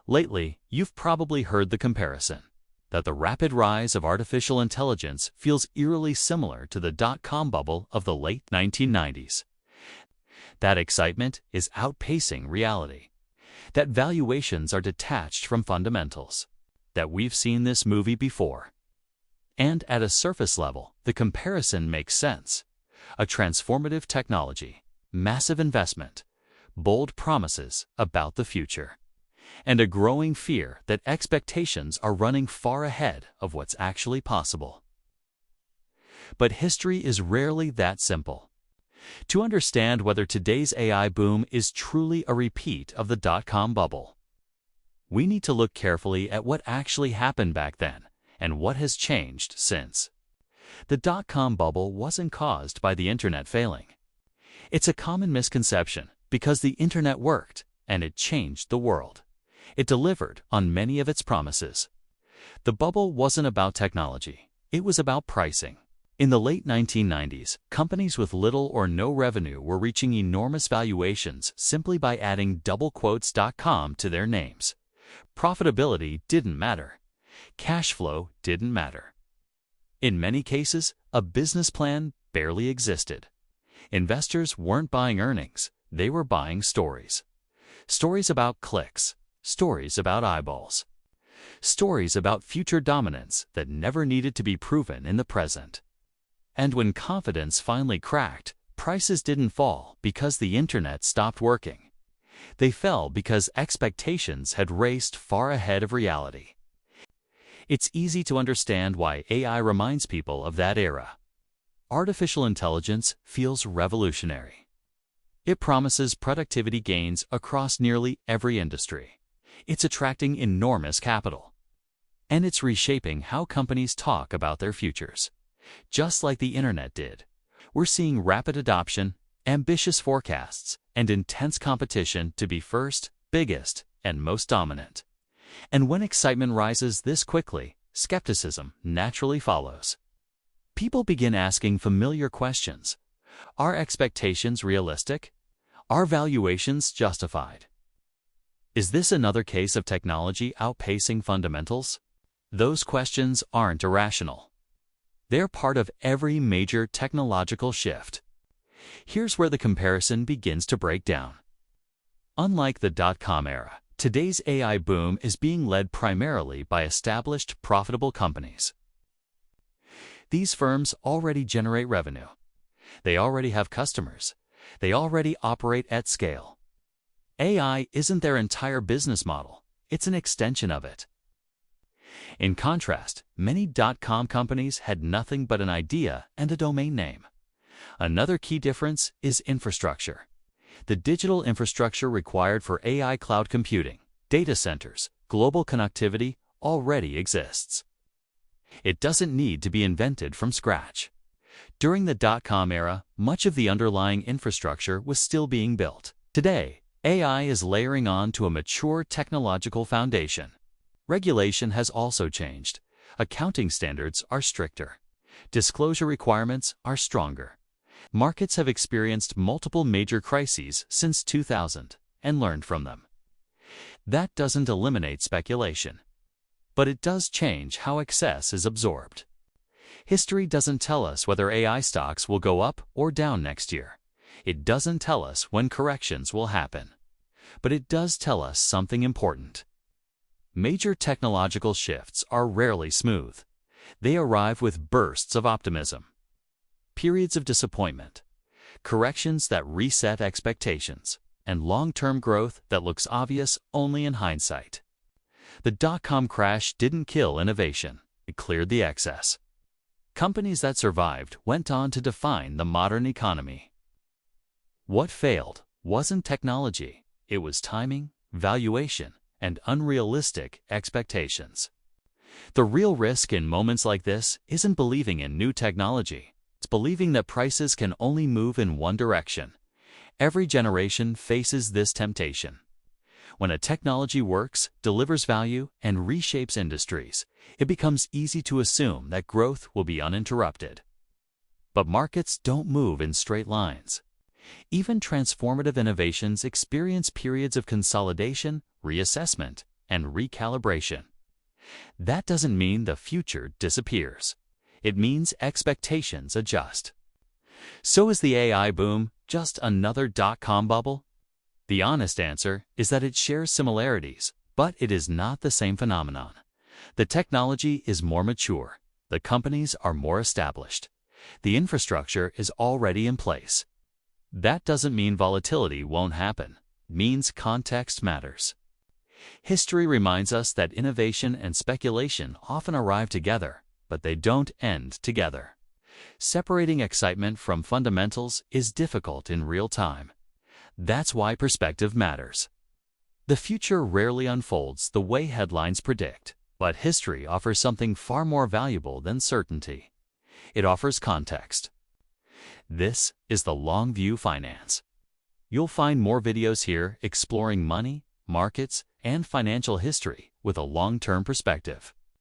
Lately, you've probably heard the comparison that the rapid rise of artificial intelligence feels eerily similar to the dot-com bubble of the late 1990s. That excitement is outpacing reality. That valuations are detached from fundamentals. That we've seen this movie before. And at a surface level, the comparison makes sense. A transformative technology, massive investment, bold promises about the future, and a growing fear that expectations are running far ahead of what's actually possible. But history is rarely that simple. To understand whether today's AI boom is truly a repeat of the dot-com bubble, we need to look carefully at what actually happened back then and what has changed since. The dot-com bubble wasn't caused by the internet failing. It's a common misconception because the internet worked and it changed the world. It delivered on many of its promises. The bubble wasn't about technology. It was about pricing. In the late 1990s, companies with little or no revenue were reaching enormous valuations simply by adding double quotes .com to their names. Profitability didn't matter. Cash flow didn't matter. In many cases, a business plan barely existed. Investors weren't buying earnings, they were buying stories. Stories about clicks, stories about eyeballs, stories about future dominance that never needed to be proven in the present. And when confidence finally cracked, prices didn't fall because the internet stopped working. They fell because expectations had raced far ahead of reality. It's easy to understand why AI reminds people of that era. Artificial intelligence feels revolutionary. It promises productivity gains across nearly every industry. It's attracting enormous capital. And it's reshaping how companies talk about their futures. Just like the internet did, we're seeing rapid adoption, ambitious forecasts, and intense competition to be first, biggest, and most dominant. And when excitement rises this quickly, skepticism naturally follows. People begin asking familiar questions. Are expectations realistic? Are valuations justified? Is this another case of technology outpacing fundamentals? Those questions aren't irrational. They're part of every major technological shift. Here's where the comparison begins to break down. Unlike the dot-com era, today's AI boom is being led primarily by established, profitable companies. These firms already generate revenue. They already have customers. They already operate at scale. AI isn't their entire business model. It's an extension of it. In contrast, many dot-com companies had nothing but an idea and a domain name. Another key difference is infrastructure. The digital infrastructure required for AI cloud computing, data centers, global connectivity already exists. It doesn't need to be invented from scratch. During the dot-com era, much of the underlying infrastructure was still being built. Today, AI is layering on to a mature technological foundation. Regulation has also changed. Accounting standards are stricter. Disclosure requirements are stronger. Markets have experienced multiple major crises since 2000 and learned from them. That doesn't eliminate speculation, but it does change how excess is absorbed. History doesn't tell us whether AI stocks will go up or down next year. It doesn't tell us when corrections will happen. But it does tell us something important. Major technological shifts are rarely smooth. They arrive with bursts of optimism, periods of disappointment, corrections that reset expectations, and long-term growth that looks obvious only in hindsight. The dot-com crash didn't kill innovation. It cleared the excess. Companies that survived went on to define the modern economy. What failed wasn't technology. It was timing, valuation, and unrealistic expectations. The real risk in moments like this isn't believing in new technology. It's believing that prices can only move in one direction. Every generation faces this temptation. When a technology works, delivers value, and reshapes industries, it becomes easy to assume that growth will be uninterrupted. But markets don't move in straight lines. Even transformative innovations experience periods of consolidation, reassessment, and recalibration. That doesn't mean the future disappears. It means expectations adjust. So is the AI boom just another dot-com bubble? The honest answer is that it shares similarities, but it is not the same phenomenon. The technology is more mature. The companies are more established. The infrastructure is already in place. That doesn't mean volatility won't happen. It means context matters. History reminds us that innovation and speculation often arrive together, but they don't end together. Separating excitement from fundamentals is difficult in real time. That's why perspective matters. The future rarely unfolds the way headlines predict, but history offers something far more valuable than certainty. It offers context. This is the Long View Finance. You'll find more videos here exploring money, markets, and financial history with a long-term perspective.